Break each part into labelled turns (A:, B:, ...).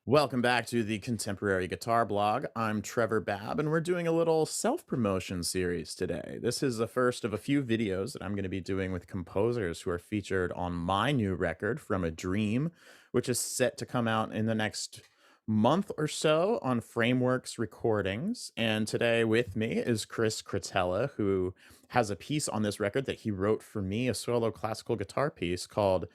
A: Welcome back to the Contemporary Guitar Blog. I'm Trevor Babb, and we're doing a little self promotion series today. This is the first of a few videos that I'm going to be doing with composers who are featured on my new record, From a Dream, which is set to come out in the next month or so on Frameworks Recordings. And today with me is Chris Cretella, who has a piece on this record that he wrote for me, a solo classical guitar piece called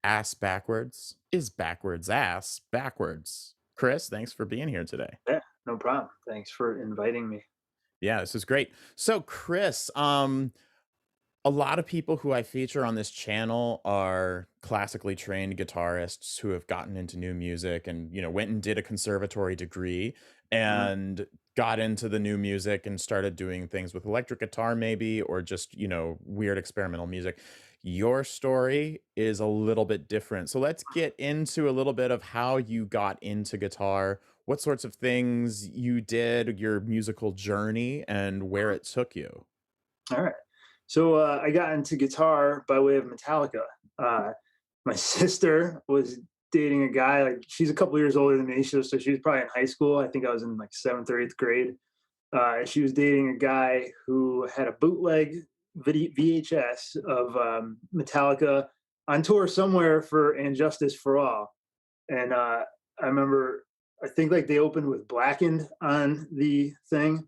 A: Ass Backwards is Backwards Ass Backwards. Chris, thanks for being here today.
B: Yeah, no problem. Thanks for inviting me.
A: Yeah, this is great. So, Chris, a lot of people who I feature on this channel are classically trained guitarists who have gotten into new music and, went and did a conservatory degree
B: Mhm.
A: and got into the new music and started doing things with electric guitar, maybe, or just, weird experimental music. Your story is a little bit different. So let's get into a little bit of how you got into guitar, what sorts of things you did, your musical journey, and where
B: Mhm.
A: it took you.
B: All right. So I got into guitar by way of Metallica. My sister was dating a guy, like she's a couple years older than me, so she was probably in high school. I think I was in like seventh or eighth grade. She was dating a guy who had a bootleg VHS of Metallica on tour somewhere for "And Justice for All," and I remember I think like they opened with "Blackened" on the thing.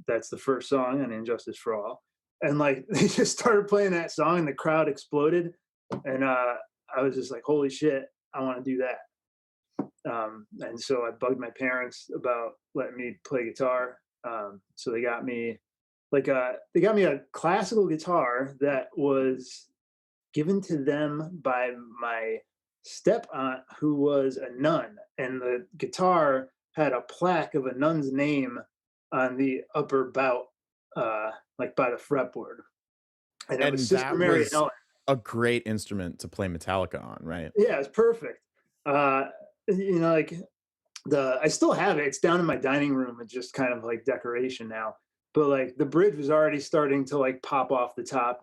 B: That's the first song on "Injustice for All," and like they just started playing that song, and the crowd exploded, and I was just like, "Holy shit, I want to do that!" And so I bugged my parents about letting me play guitar. So they got me a classical guitar that was given to them by my step aunt who was a nun, and the guitar had a plaque of a nun's name on the upper bout, like by the fretboard, and it was
A: And
B: Sister
A: that
B: Mary
A: was
B: Ellen.
A: a great instrument to play Metallica on, right?
B: Yeah, it's perfect. Uh, like I still have it. It's down in my dining room. It's just kind of like decoration now. But like the bridge was already starting to like pop off the top,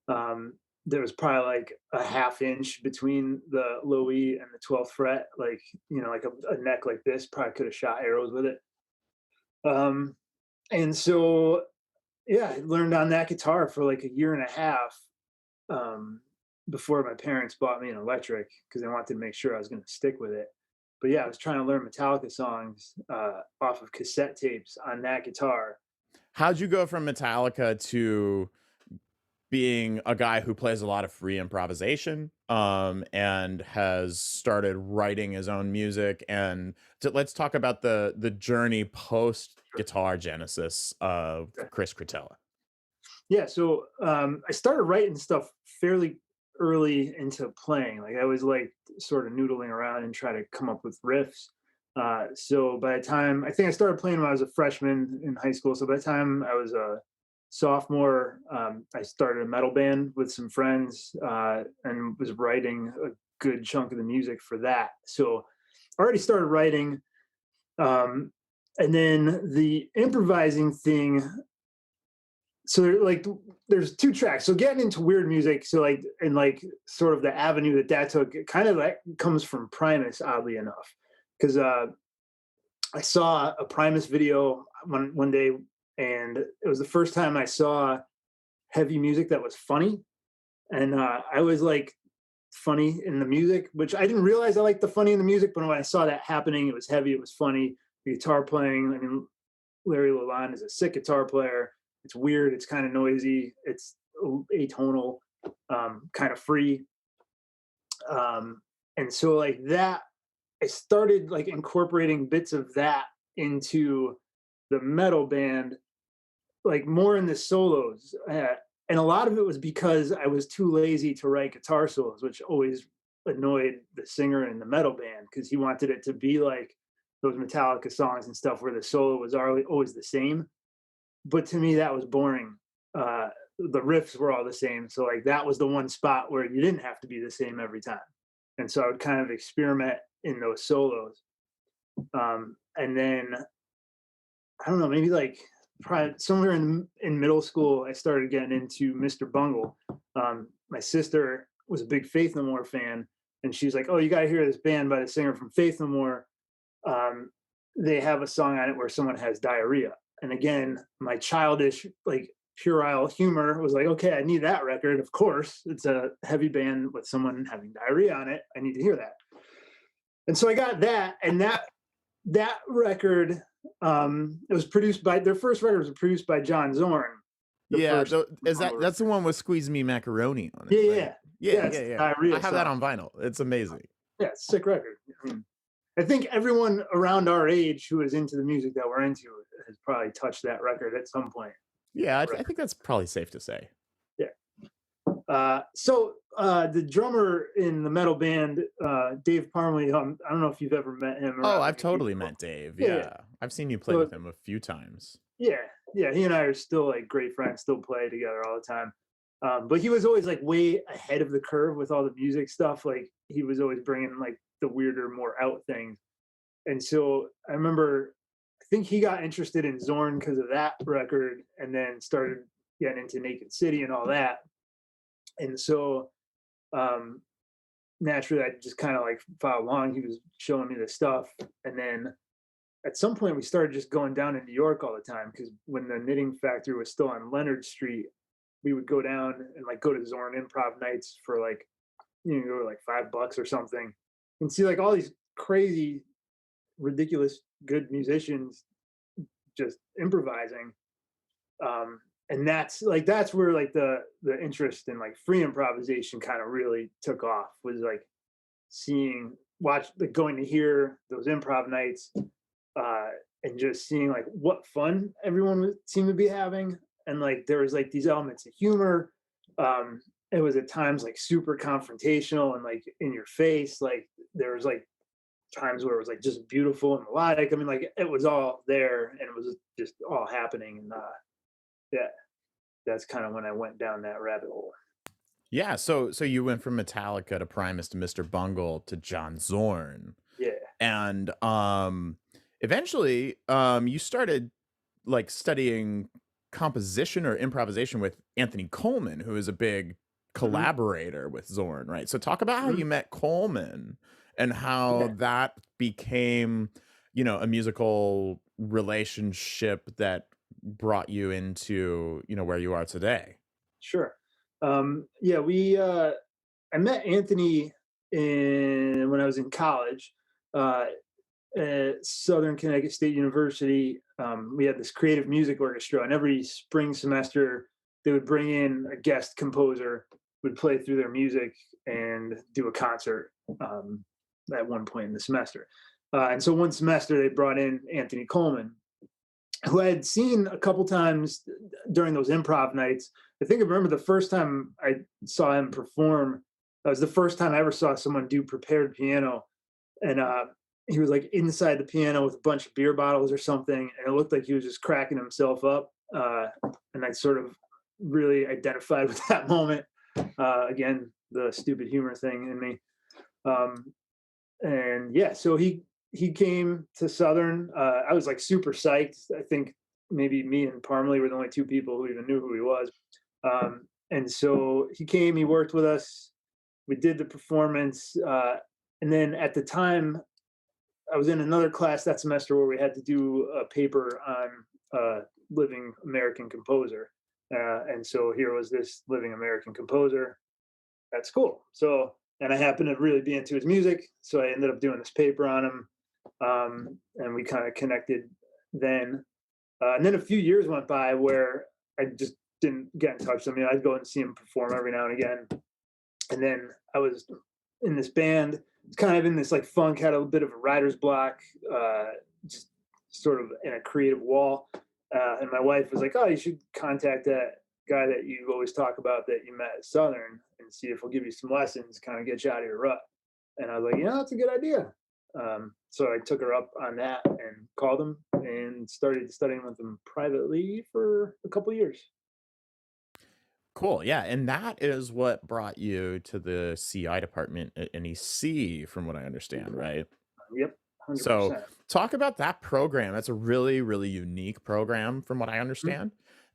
B: Um, there was probably like a half inch between the low E and the 12th fret, like, like a neck like this, probably could have shot arrows with it. Um, and so, yeah, I learned on that guitar for like a year and a half um, before my parents bought me an electric because they wanted to make sure I was going to stick with it. But yeah, I was trying to learn Metallica songs off of cassette tapes on that guitar.
A: How'd you go from Metallica to being a guy who plays a lot of free improvisation, and has started writing his own music? And let's talk about the journey post
B: Sure.
A: Guitar Genesis of Chris Cretella.
B: Yeah, so I started writing stuff fairly early into playing. Like I was like sort of noodling around and try to come up with riffs. So by the time I think I started playing when I was a freshman in high school. So by the time I was a sophomore, I started a metal band with some friends and was writing a good chunk of the music for that. So I already started writing. Um, and then the improvising thing, so like there's two tracks, so getting into weird music, so like and like sort of the avenue that took, it kind of like comes from Primus, oddly enough, because I saw a Primus video one day, and it was the first time I saw heavy music that was funny, and I was like funny in the music, which I didn't realize I liked the funny in the music, but when I saw that happening, it was heavy, it was funny. The guitar playing, I mean, Larry Lalonde is a sick guitar player. It's weird. It's kind of noisy. It's atonal, kind of free. And so like that, I started like incorporating bits of that into the metal band, like more in the solos. And a lot of it was because I was too lazy to write guitar solos, which always annoyed the singer in the metal band because he wanted it to be like those Metallica songs and stuff where the solo was always the same, but to me that was boring. The riffs were all the same, so like that was the one spot where you didn't have to be the same every time, and so I would kind of experiment in those solos. And then I don't know, maybe like probably somewhere in middle school, I started getting into Mr. Bungle. My sister was a big Faith No More fan, and she's like, "Oh, you got to hear this band by the singer from Faith No More. Um, they have a song on it where someone has diarrhea." And again, my childish, like, puerile humor was like, "Okay, I need that record. Of course, it's a heavy band with someone having diarrhea on it. I need to hear that." And so I got that, and that record, it was produced by their first record was produced by John Zorn, the
A: Yeah,
B: first
A: tho is
B: Bungle
A: that's the
B: record.
A: one with "Squeeze Me Macaroni" on it,
B: Yeah, yeah,
A: right?
B: yeah.
A: Yeah,
B: Yeah,
A: yeah,
B: it's the
A: yeah. I
B: diarrhea
A: have that
B: song.
A: on vinyl. It's amazing.
B: Yeah, it's a sick record. I mean, I think everyone around our age who is into the music that we're into has probably touched that record at some point.
A: Yeah,
B: That
A: I
B: record.
A: think that's probably safe to say.
B: Yeah. The drummer in the metal band, Dave Parmley, I don't know if you've ever met him
A: Oh,
B: around the
A: I've
B: music
A: totally
B: world.
A: met Dave,
B: Yeah, yeah.
A: yeah. I've seen you play
B: So
A: with him a few times.
B: yeah, yeah, he and I are still like great friends, still play together all the time. But he was always like way ahead of the curve with all the music stuff. Like he was always bringing like the weirder, more out things. And so I remember, I think he got interested in Zorn because of that record, and then started getting into Naked City and all that. And so um, naturally, I just kind of like followed along. He was showing me the stuff, and then at some point we started just going down to New York all the time because when the Knitting Factory was still on Leonard Street, we would go down and like go to Zorn improv nights for like, like $5 or something, and see like all these crazy, ridiculous, good musicians just improvising. And that's where like the interest in like free improvisation kind of really took off, was like like going to hear those improv nights, uh, and just seeing like what fun everyone seemed to be having, and like there was like these elements of humor. Um, it was at times like super confrontational and like in your face. Like there was like times where it was like just beautiful and melodic. I mean, like it was all there and it was just all happening. And yeah, that's kind of when I went down that rabbit hole.
A: Yeah, so you went from Metallica to Primus to Mr. Bungle to John Zorn,
B: Yeah.
A: and, eventually, you started, like, studying composition or improvisation with Anthony Coleman, who is a big
B: Hmm.
A: collaborator with Zorn, right? So talk about how
B: Hmm.
A: you met Coleman and how
B: Yeah.
A: that became, a musical relationship that brought you into, where you are today.
B: Sure. Yeah, I met Anthony in when I was in college, uh, at Southern Connecticut State University. We had this creative music orchestra, and every spring semester they would bring in a guest composer, would play through their music and do a concert, at one point in the semester. And so one semester they brought in Anthony Coleman, who I had seen a couple times during those improv nights. I think I remember the first time I saw him perform. That was the first time I ever saw someone do prepared piano, and he was like inside the piano with a bunch of beer bottles or something, and it looked like he was just cracking himself up. And I sort of really identified with that moment. Again, the stupid humor thing in me. Um, and yeah, so he came to Southern. I was like super psyched. I think maybe me and Parmley were the only two people who even knew who he was. And so he came. He worked with us. We did the performance, and then at the time, I was in another class that semester where we had to do a paper on living American composer. And so here was this living American composer at school. So, and I happened to really be into his music. So I ended up doing this paper on him. And we kind of connected then. And then a few years went by where I just didn't get in touch. I mean, I'd go and see him perform every now and again. And then I was in this band. It's kind of in this like funk, had a bit of a writer's block, just sort of in a creative wall. And my wife was like, "Oh, you should contact that guy that you always talk about that you met at Southern and see if he'll give you some lessons, kind of get you out of your rut." And I was like, "Yeah, that's a good idea." So I took her up on that and called him and started studying with him privately for a couple of years.
A: Cool, yeah, and that is what brought you to the CI department at NEC, from what I understand, right?
B: Yep,
A: So,
B: 100%.
A: talk about that program. That's a really, really unique program from what I
B: Mhm.
A: understand.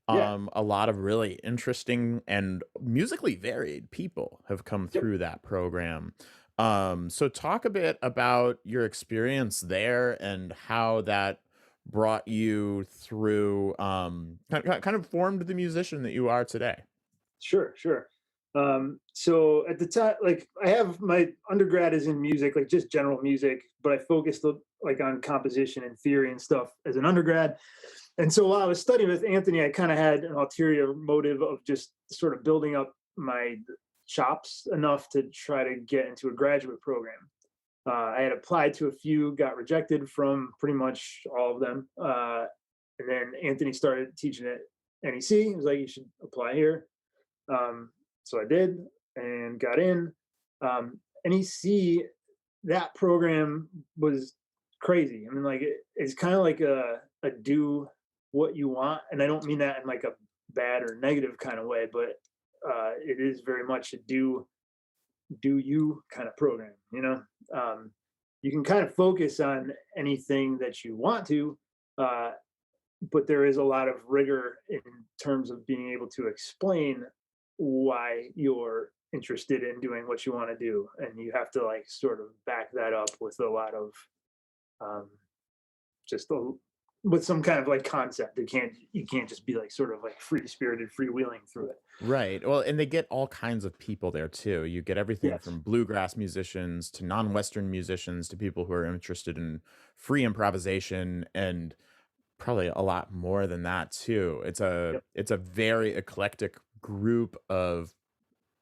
B: Yeah.
A: A lot of really interesting and musically varied people have come
B: Yep.
A: through that program. So talk a bit about your experience there and how that brought you through, kind of formed the musician that you are today.
B: Sure, sure. So at the time, like I have my undergrad is in music, like just general music, but I focused like on composition and theory and stuff as an undergrad. And so while I was studying with Anthony, I kind of had an ulterior motive of just sort of building up my chops enough to try to get into a graduate program. I had applied to a few, got rejected from pretty much all of them. And then Anthony started teaching at NEC. He was like, you should apply here. So I did and got in. NEC, that program was crazy. I mean, like it's kind of like a do what you want, and I don't mean that in like a bad or negative kind of way, but it is very much a do you kind of program. You can kind of focus on anything that you want to, uh, but there is a lot of rigor in terms of being able to explain why you're interested in doing what you want to do, and you have to like sort of back that up with a lot of um, just a, with some kind of like concept. You can't just be like sort of like free spirited freewheeling through it.
A: Right. Well, and they get all kinds of people there too. You get everything
B: Yes.
A: from bluegrass musicians to non-Western musicians to people who are interested in free improvisation and probably a lot more than that too.
B: Yep.
A: It's a very eclectic group of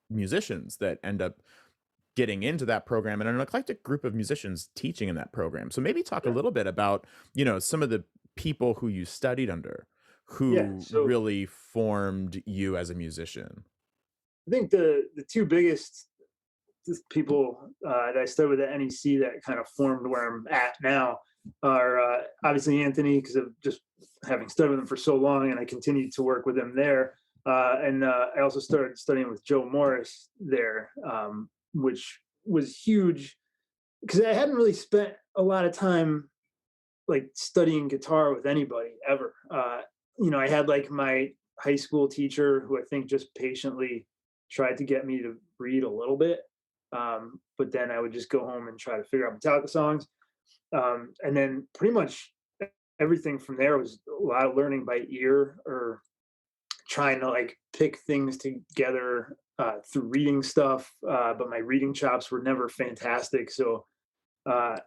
A: musicians that end up getting into that program and an eclectic group of musicians teaching in that program. So maybe talk a
B: Yeah.
A: little bit about, some of the people who you studied under
B: Yeah.
A: who
B: So
A: really formed you as a musician.
B: I think the two biggest people that I studied with at NEC that kind of formed where I'm at now are obviously Anthony, because of just having studied with him for so long, and I continued to work with him there. And I also started studying with Joe Morris there, which was huge because I hadn't really spent a lot of time like studying guitar with anybody ever. I had like my high school teacher who I think just patiently tried to get me to read a little bit. But then I would just go home and try to figure out Metallica songs. And then pretty much everything from there was a lot of learning by ear or trying to like pick things together through reading stuff. But my reading chops were never fantastic. So uh,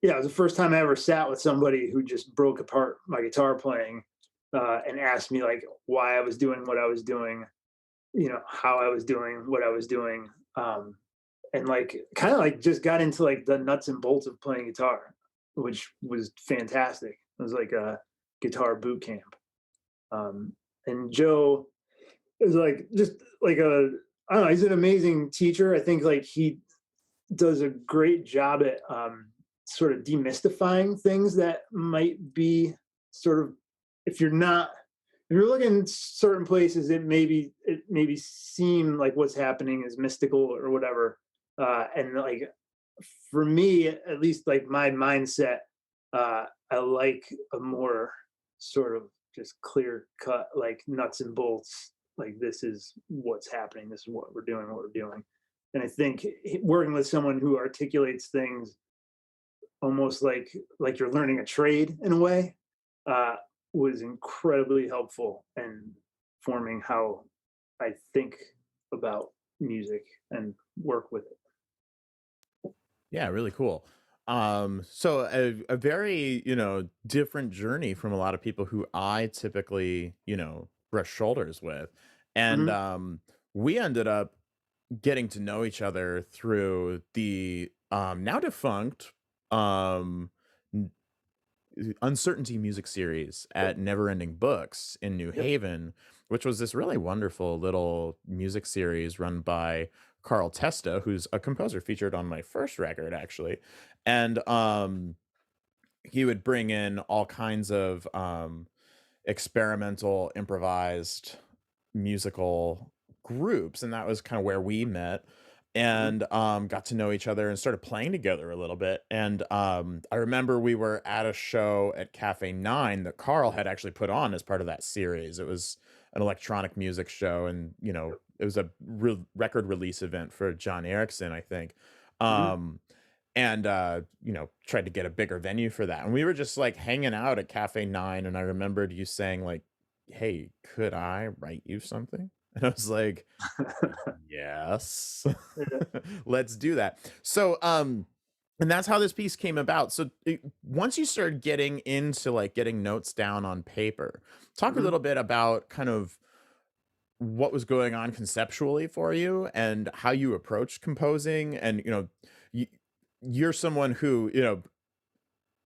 B: yeah, it was the first time I ever sat with somebody who just broke apart my guitar playing and asked me like why I was doing what I was doing, how I was doing what I was doing, and like kind of like just got into like the nuts and bolts of playing guitar, which was fantastic. It was like a guitar boot camp. And Joe is like just like a I don't know. He's an amazing teacher. I think like he does a great job at sort of demystifying things that might be sort of if you're not if you're looking in certain places it maybe seem like what's happening is mystical or whatever and like for me at least like my mindset I like a more sort of just clear cut like nuts and bolts like this is what's happening, this is what we're doing. And I think working with someone who articulates things almost like you're learning a trade in a way uh, was incredibly helpful in forming how I think about music and work with it.
A: Yeah, really cool. So a very, different journey from a lot of people who I typically, brush shoulders with. And
B: Hmm.
A: we ended up getting to know each other through the now defunct um n- Uncertainty music series
B: Yep.
A: at Neverending Books in New
B: Yep.
A: Haven, which was this really wonderful little music series run by Carl Testa, who's a composer featured on my first record, actually. And he would bring in all kinds of experimental, improvised musical groups, and that was kind of where we met
B: Hmm.
A: and got to know each other and started playing together a little bit. And I remember we were at a show at Cafe 9 that Carl had actually put on as part of that series. It was an electronic music show, and it was a record release event for John Erickson, I think.
B: Mhm.
A: Um, and tried to get a bigger venue for that. And we were just like hanging out at Cafe 9, and I remembered you saying like, "Hey, could I write you something?" And I was like, "Yes.
B: Yeah.
A: Let's do that." So, and that's how this piece came about. So, once you started getting into like getting notes down on paper, talk a
B: Mhm.
A: little bit about kind of what was going on conceptually for you and how you approached composing. And y- you're someone who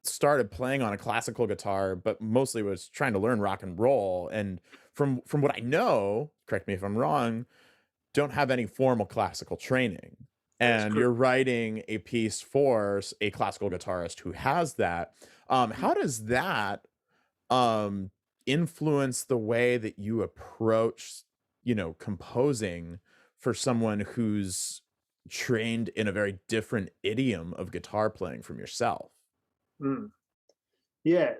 A: started playing on a classical guitar but mostly was trying to learn rock and roll, and from what I know, correct me if I'm wrong, don't have any formal classical training,
B: That is
A: and
B: correct.
A: you're writing a piece for a classical guitarist who has that.
B: Mhm.
A: How does that um influence the way that you approach composing for someone who's trained in a very different idiom of guitar playing from yourself?
B: Mm. Yeah.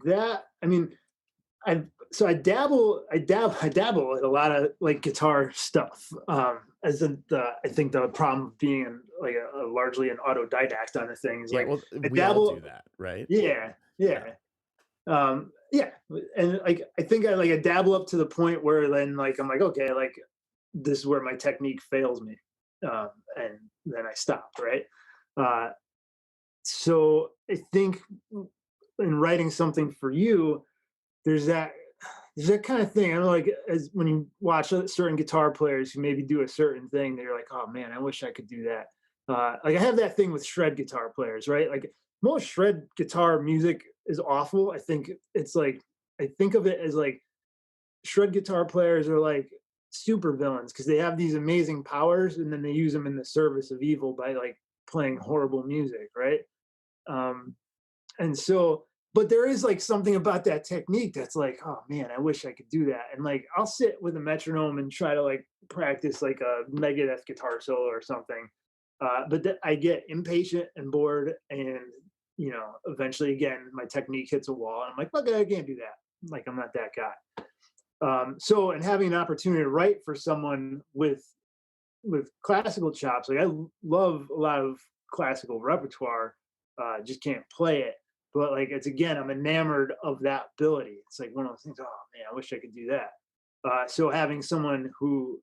B: That I mean, I dabble in a lot of like guitar stuff. As in I think the problem of being like a largely an autodidact on a thing is
A: Yeah,
B: like
A: well,
B: I
A: we all do
B: dabble.
A: that, right?
B: Yeah,
A: Yeah.
B: yeah, yeah, and like I think I dabble up to the point where then like I'm like okay, like this is where my technique fails me, and then I stop. Right. Uh, so I think in writing something for you, there's that there's that kind of thing. I know, like as when you watch certain guitar players who maybe do a certain thing, they're like, "Oh man, I wish I could do that." Like I have that thing with shred guitar players, right? Like most shred guitar music is awful. I think of it as like shred guitar players are like super villains because they have these amazing powers and then they use them in the service of evil by like playing horrible music, right? Um, and so, but there is like something about that technique that's like, oh man, I wish I could do that. And like, I'll sit with a metronome and try to like practice like a Megadeth guitar solo or something. I get impatient and bored, and eventually, again, my technique hits a wall, and I'm like, okay, I can't do that. Like, I'm not that guy. And having an opportunity to write for someone with classical chops, like love a lot of classical repertoire, just can't play it. But like it's again, I'm enamored of that ability. It's like one of those things. Oh man, I wish I could do that. So having someone who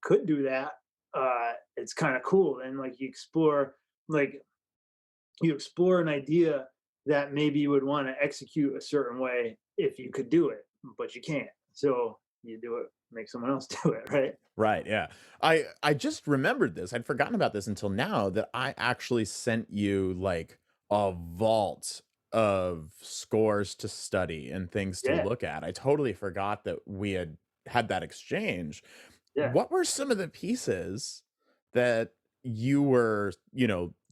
B: could do that, it's kind of cool. And like like you explore an idea that maybe you would want to execute a certain way if you could do it, but you can't. So you do it, make someone else do it, right?
A: Right, yeah. I just remembered this. I'd forgotten about this until now, that I actually sent you like a vault of scores to study and things to
B: Yeah,
A: look at. I totally forgot that we had that exchange.
B: yeah.
A: What were some of the pieces that you were,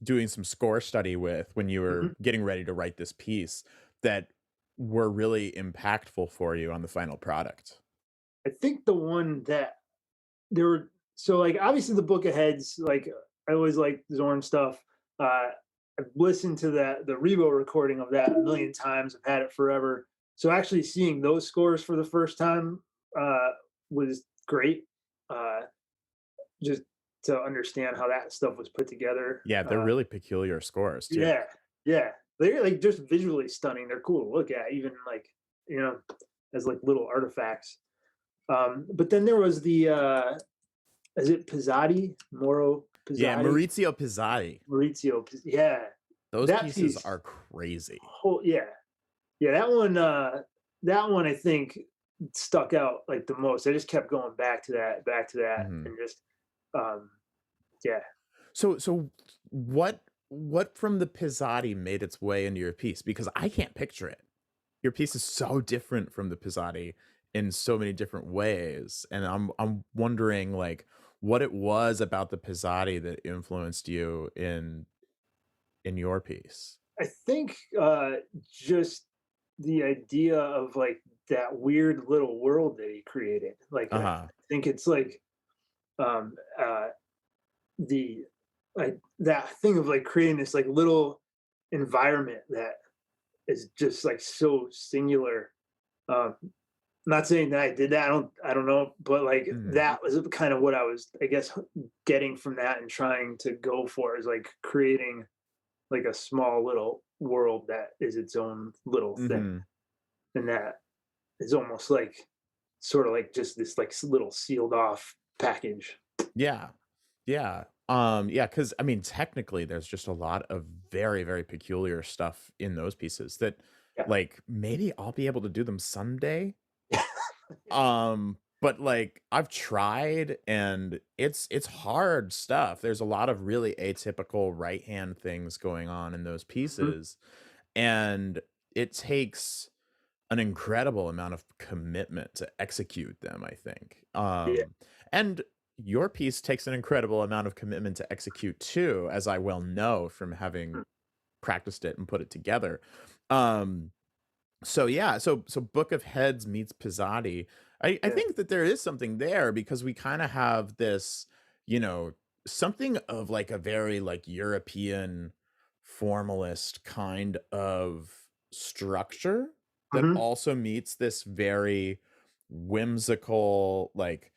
A: doing some score study with when you were
B: Mhm.
A: getting ready to write this piece that were really impactful for you on the final product?
B: I think the one that there were so like obviously the book of heads, like I always like Zorn stuff. I've listened to the Revo recording of that a million times. I've had it forever. So actually seeing those scores for the first time uh, was great. Uh, just to understand how that stuff was put together.
A: Yeah, they're really peculiar scores too.
B: Yeah, yeah, they're like just visually stunning. They're cool to look at, even like you know as like little artifacts. But then there was the is it Pizzati? Moro
A: Yeah,
B: Pizzati?
A: Maurizio Pizzati.
B: Yeah,
A: Those
B: that
A: pieces
B: piece.
A: are crazy.
B: Yeah, yeah. That one I think stuck out like the most. I just kept going back to that,
A: Mhm.
B: and just um, yeah.
A: So what from the Pizzati made its way into your piece? Because I can't picture it. Your piece is so different from the Pizzati in so many different ways, and I'm wondering, like, what it was about the Pizzati that influenced you in your piece?
B: I think just the idea of like that weird little world that he created. Like I
A: Uh-huh.
B: think it's like um, uh, the like that thing of like creating this like little environment that is just like so singular. Um, not saying that I did that. I don't know, but like
A: Mhm.
B: that was kind of what I was, I guess, getting from that and trying to go for is like creating like a small little world that is its own little thing,
A: Mhm.
B: and that is almost like sort of like just this like little sealed off package.
A: Yeah. Yeah. Yeah, because I mean, technically, there's just a lot of very, very peculiar stuff in those pieces that,
B: Yeah.
A: like, maybe I'll be able to do them someday.
B: Yeah.
A: But like I've tried and it's hard stuff. There's a lot of really atypical right hand things going on in those
B: Mhm.
A: pieces. And it takes an incredible amount of commitment to execute them, I think.
B: Yeah.
A: And your piece takes an incredible amount of commitment to execute too, as I well know from having
B: Mm.
A: practiced it and put it together. Um, so yeah, so Book of Heads meets Pizzati. I
B: Yeah.
A: think that there is something there because we kind of have this, you know, something of like a very like European formalist kind of structure that
B: Mhm.
A: also meets this very whimsical like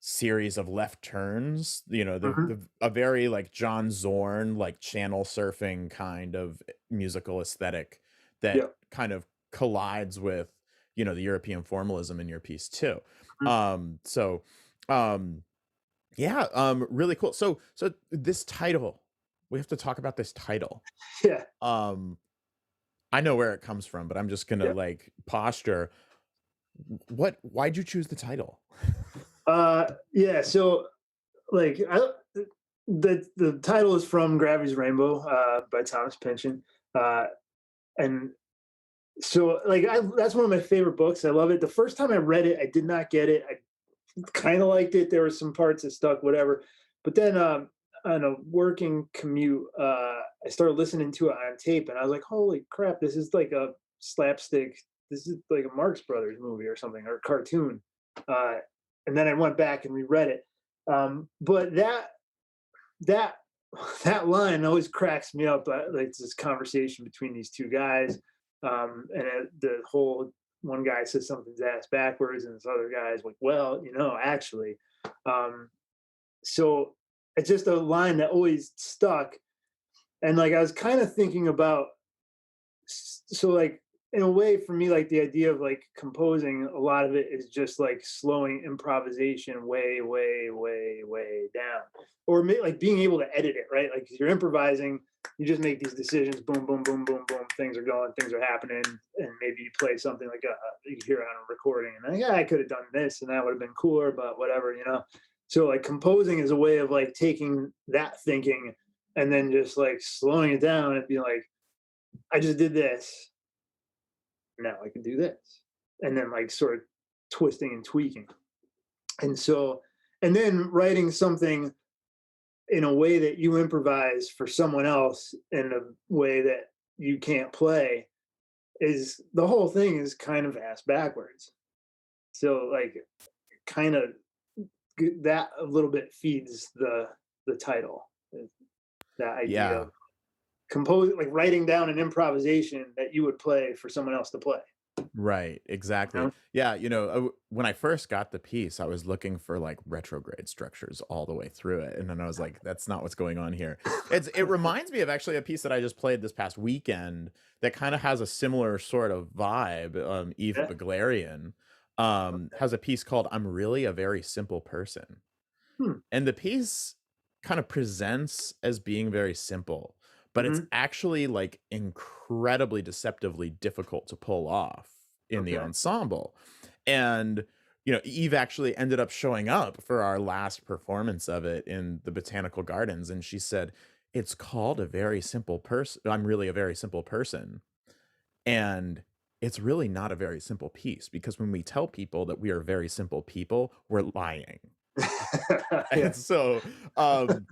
A: series of left turns, you know,
B: Mhm.
A: the a very like John Zorn like channel surfing kind of musical aesthetic that
B: Yeah.
A: kind of collides with, you know, the European formalism in your piece too.
B: Mhm.
A: So um yeah, really cool. So this title, we have to talk about this title.
B: Yeah.
A: Um I know where it comes from, but I'm just gonna
B: Yeah.
A: like posture. What why'd you choose the title?
B: Yeah. So like the title is from Gravity's Rainbow by Thomas Pynchon. Uh, and so like that's one of my favorite books. I love it. The first time I read it, I did not get it. I kind of liked it. There were some parts that stuck, whatever. But then on a working commute, I started listening to it on tape, and I was like, "Holy crap! This is like a slapstick. This is like a Marx Brothers movie or something, or a cartoon." Uh, and then I went back and reread it. But that that line always cracks me up. Like this conversation between these two guys, and the whole one guy says something's ass backwards, and this other guy is like, "Well, actually." Um, so it's just a line that always stuck, and like I was kind of thinking about so like in a way for me like the idea of like composing a lot of it is just like slowing improvisation way down or like being able to edit it right like 'cause you're improvising you just make these decisions boom boom boom boom boom things are going things are happening and maybe you play something like you hear it on a recording and like, yeah I could have done this and that would have been cooler but whatever. So like composing is a way of like taking that thinking and then just like slowing it down and being like I just did this. Now I can do this. And then like sort of twisting and tweaking. And so, and then writing something in a way that you improvise for someone else in a way that you can't play is the whole thing is kind of ass backwards. So like kind of that a little bit feeds the title. That idea
A: Yeah.
B: of compose like writing down an improvisation that you would play for someone else to play.
A: Right, exactly.
B: You
A: Yeah, you know, when I first got the piece, I was looking for like retrograde structures all the way through it, and then I was like, "That's not what's going on here." It reminds me of actually a piece that I just played this past weekend that kind of has a similar sort of vibe. Eve
B: Yeah.
A: Beglarian has a piece called "I'm Really a Very Simple Person,"
B: Hmm.
A: and the piece kind of presents as being very simple, but it's
B: Mhm.
A: actually like incredibly deceptively difficult to pull off in the
B: Okay.
A: ensemble. And you know, Eve actually ended up showing up for our last performance of it in the botanical gardens and she said, "It's called a very simple person. I'm really a very simple person." And it's really not a very simple piece because when we tell people that we are very simple people, we're lying.
B: Yeah.
A: And so, um,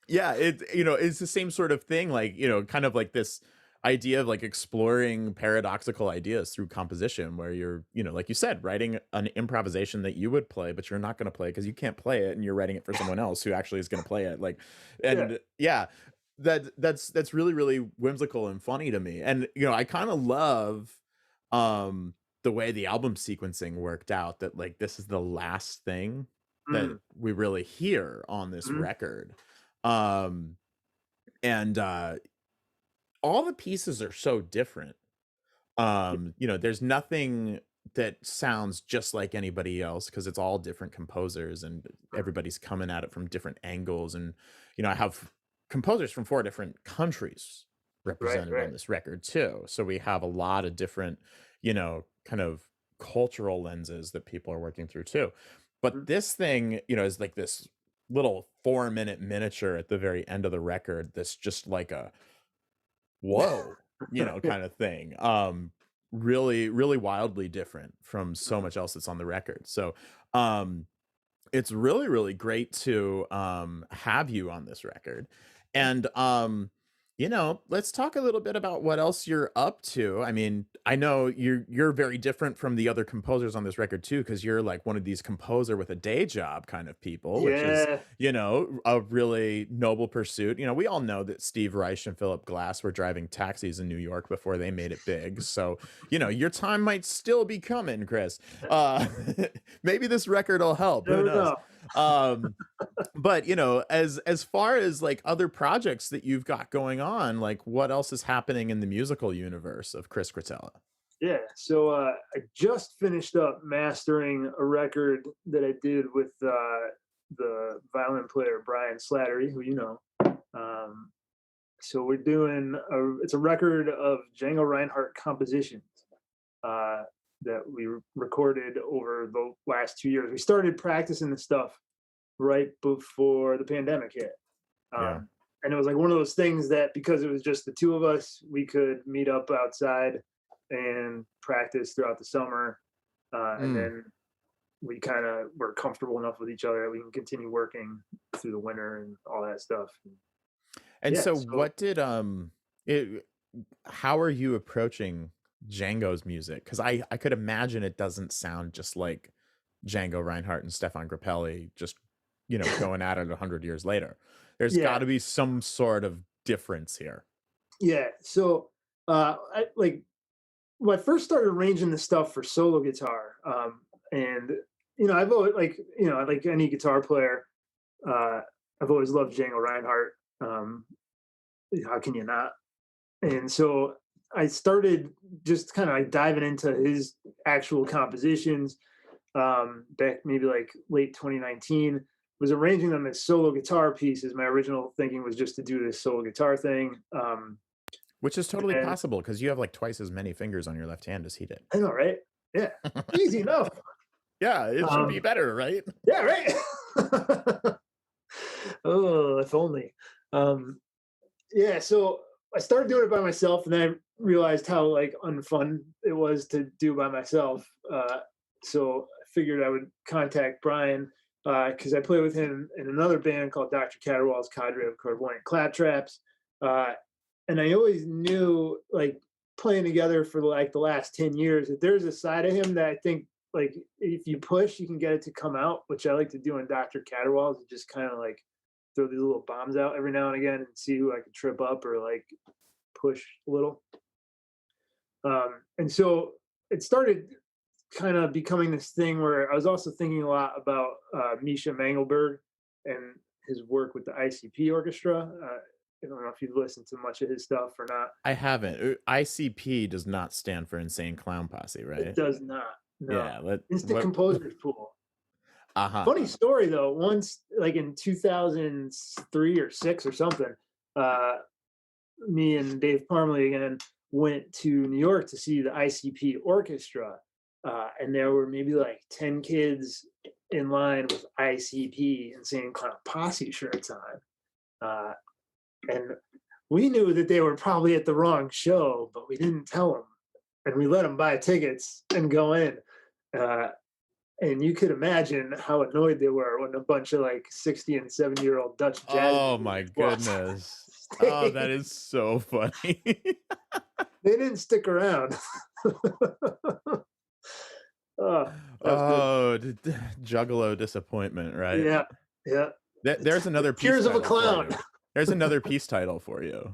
A: yeah, it's the same sort of thing, like, you know, kind of like this idea of like exploring paradoxical ideas through composition where you're, you know, like you said, writing an improvisation that you would play, but you're not going to play because you can't play it and you're writing it for someone else who actually is going to play it. Like,
B: Yeah.
A: and yeah, that's really, really whimsical and funny to me. And, you know, I kind of love, the way the album sequencing worked out that like this is the last thing that
B: Mm,
A: we really hear on this
B: mhm,
A: record. Um and all the pieces are so different. There's nothing that sounds just like anybody else because it's all different composers and
B: mm.
A: everybody's coming at it from different angles. And, I have composers from 4 different countries
B: Right,
A: represented
B: right.
A: on this record too. So we have a lot of different, kind of cultural lenses that people are working through too. But
B: Mhm.
A: this thing, is like this little 4-minute miniature at the very end of the record that's just like a whoa, kind of thing. Really, really wildly different from so
B: Mhm.
A: much else that's on the record. So, um, it's really, really great to have you on this record.
B: Thank
A: And let's talk a little bit about what else you're up to. I mean, I know you're very different from the other composers on this record too, because you're like one of these composer with a day job kind of people,
B: you.
A: which is,
B: Yeah.
A: a really noble pursuit. We all know that Steve Reich and Philip Glass were driving taxis in New York before they made it big. So, your time might still be coming, Chris. Uh maybe this record will help. Who
B: Never
A: knows?
B: know.
A: Um, but as far as like other projects that you've got going on, like what else is happening in the musical universe of Chris Cretella?
B: Yeah. So I just finished up mastering a record that I did with the violin player Brian Slattery, who you know. Um, so we're doing it's a record of Django Reinhardt compositions uh, that we recorded over the last 2 years. We started practicing the stuff right before the pandemic hit.
A: Yeah.
B: And it was like one of those things that because it was just the two of us, we could meet up outside and practice throughout the summer. And
A: Mm.
B: then we kind of were comfortable enough with each other that we can continue working through the winter and all that stuff.
A: And
B: Yeah.
A: so
B: So
A: what did it how are you approaching Django's music? Because I could imagine it doesn't sound just like Django Reinhardt and Stefan Grappelli just, going at it 100 years later. There's got
B: yeah,
A: to be some sort of difference here.
B: yeah. So I like when I first started arranging the stuff for solo guitar, and I've always like any guitar player, uh, I've always loved Django Reinhardt. Um, how can you not? And so I started just kind of like diving into his actual compositions back maybe like late 2019. Was arranging them as solo guitar pieces. My original thinking was just to do this solo guitar thing.
A: Which is totally
B: And
A: possible because you have like twice as many fingers on your left hand as he did.
B: I know, right? Yeah, easy enough.
A: Yeah, it should be
B: Um,
A: better, right?
B: yeah, right. Oh, if only. Um, yeah, so I started doing it by myself, and then I realized how like unfun it was to do by myself. So I figured I would contact Brian because I play with him in another band called Dr. Caterwaull's Cadre of Clairvoyant Claptraps, uh, and I always knew like playing together for like the last 10 years that there's a side of him that I think like if you push, you can get it to come out, which I like to do in Dr. Caterwaull's, just kind of like throw these little bombs out every now and again and see who I can trip up or like push a little. And so it started kind of becoming this thing where I was also thinking a lot about Misha Mangelberg and his work with the ICP Orchestra. I don't know if you've listened to much of his stuff or not.
A: I haven't. ICP does not stand for Insane Clown Posse,
B: It
A: right?
B: does not. No.
A: Yeah, let
B: Instant
A: what
B: Composers Pool.
A: uh-huh.
B: Funny story though. Once, like in 2003 or six or something, uh, me and Dave Parmley again went to New York to see the ICP orchestra, and there were maybe like 10 kids in line with ICP and Insane Clown Posse shirts on, uh, and we knew that they were probably at the wrong show, but we didn't tell them, and we let them buy tickets and go in. Uh, and you could imagine how annoyed they were when a bunch of like 60 and 70-year-old Dutch jazz
A: Oh my
B: musicians walked on
A: goodness. Oh, that
B: stage.
A: is so funny.
B: They didn't stick around. Oh, that was good.
A: Oh, juggalo disappointment, right?
B: Yeah, yeah.
A: There's
B: The
A: another piece
B: tears of a
A: title for
B: clown.
A: you. There's another piece title for you.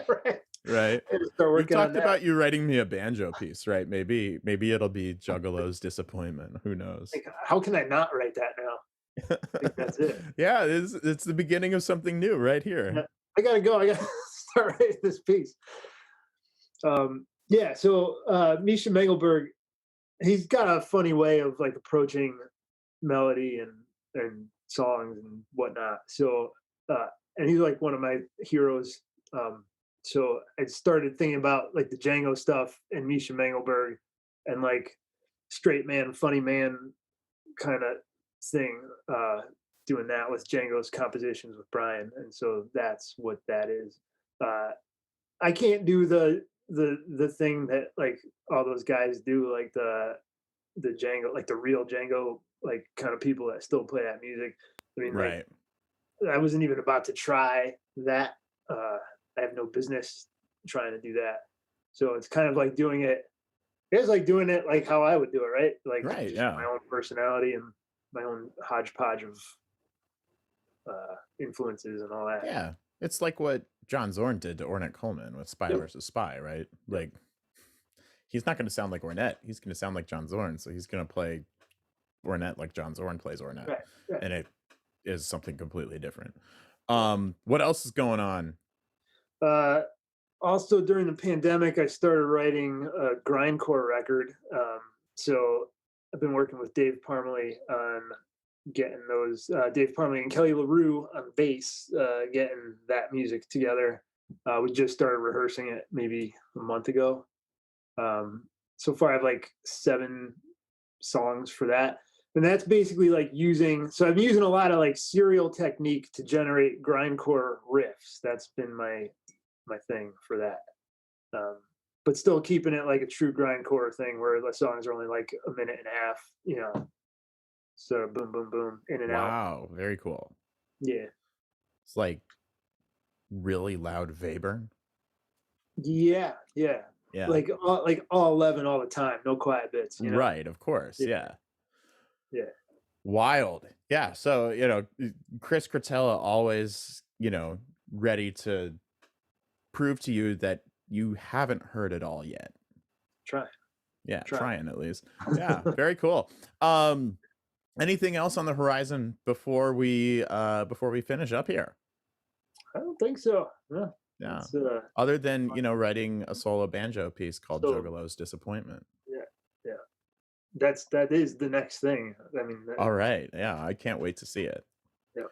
B: Right.
A: Right?
B: I had to start
A: You've
B: working on
A: talked
B: that.
A: about you writing me a banjo piece, right? Maybe it'll be Juggalo's Disappointment, who knows?
B: Like, how can I not write that now? I think that's it.
A: Yeah, it's the beginning of something new right
B: Yeah,
A: here.
B: I gotta go. I gotta start writing this piece. Yeah. So Misha Mengelberg, he's got a funny way of like approaching melody and songs and whatnot. So and he's like one of my heroes. Um, so I started thinking about like the Django stuff and Misha Mengelberg and like straight man, funny man kind of thing. Doing that with Django's compositions with Brian, and so that's what that is. Uh, I can't do the thing that like all those guys do, like the Django, like the real Django, like kind of people that still play that music. I mean, like
A: Right.
B: I wasn't even about to try that. I have no business trying to do that. So it's kind of like doing it. It's like doing it like how I would do it, right? Like
A: Right,
B: just
A: yeah.
B: my own personality and my own hodgepodge of influences and all that.
A: Yeah. It's like what John Zorn did to Ornette Coleman with Spy
B: Yep.
A: versus Spy, right?
B: Yep.
A: Like he's not gonna sound like Ornette, he's gonna sound like John Zorn, so he's gonna play Ornette like John Zorn plays Ornette,
B: Right. Right.
A: and it is something completely different.
B: Yeah.
A: What else is going on?
B: Uh, Also, during the pandemic, I started writing a grindcore record. So I've been working with Dave Parmalee on getting those, Dave Parmalee and Kelly LaRue on bass, getting that music together. We just started rehearsing it maybe a month ago. So far, I have like 7 songs for that. And that's basically like so I'm using a lot of like serial technique to generate grindcore riffs. That's been my thing for that. Um, but still keeping it like a true grindcore thing where the songs are only like a minute and a half, sort of boom, boom, boom, in and out.
A: Wow, very cool.
B: Yeah.
A: It's like really loud Webern.
B: Yeah. Yeah.
A: Yeah.
B: Like all 11 all the time. No quiet bits.
A: Right, of course,
B: Yeah.
A: yeah.
B: Yeah.
A: Wild. Yeah, so, Chris Cretella always, ready to prove to you that you haven't heard it all yet.
B: Try.
A: Yeah,
B: Try.
A: trying at least. Yeah, very cool. Anything else on the horizon before we finish up here?
B: I don't think so. Yeah.
A: Yeah.
B: It's
A: Other than, writing a solo banjo piece called
B: so
A: Juggalo's Disappointment.
B: yeah. Yeah. That is the next thing. I mean,
A: All right. Yeah, I can't wait to see it.
B: yeah.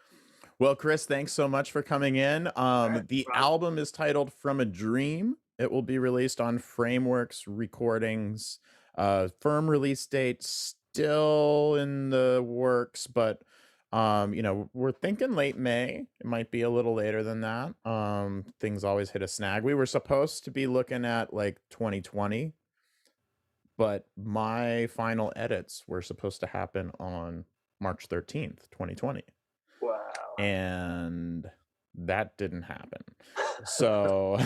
A: Well, Chris, thanks so much for coming in.
B: All right.
A: The
B: Rob.
A: album is titled From a Dream. It will be released on Frameworks Recordings. Firm release date still in the works, but we're thinking late May. It might be a little later than that. Things always hit a snag. We were supposed to be looking at like 2020, but my final edits were supposed to happen on March 13th, 2020,
B: Wow.
A: and that didn't happen. So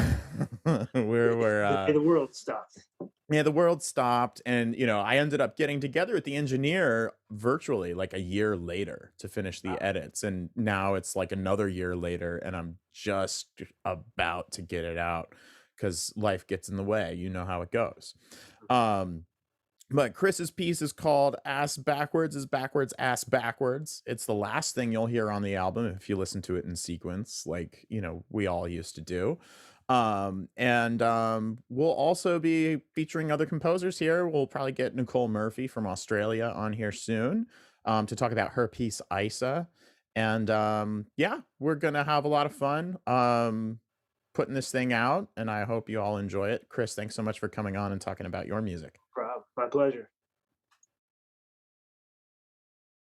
A: we're
B: The day the world stopped.
A: yeah, the world stopped, and I ended up getting together with the engineer virtually like a year later to finish the
B: Wow.
A: edits, and now it's like another year later, and I'm just about to get it out because life gets in the way. You know how it goes. Um, but Chris's piece is called Ass Backwards is Backwards, Ass Backwards. It's the last thing you'll hear on the album if you listen to it in sequence, like, we all used to do. And we'll also be featuring other composers here. We'll probably get Nicole Murphy from Australia on here soon to talk about her piece, Isa. And yeah, we're going to have a lot of fun putting this thing out, and I hope you all enjoy it. Chris, thanks so much for coming on and talking about your music.
B: Rob, my pleasure.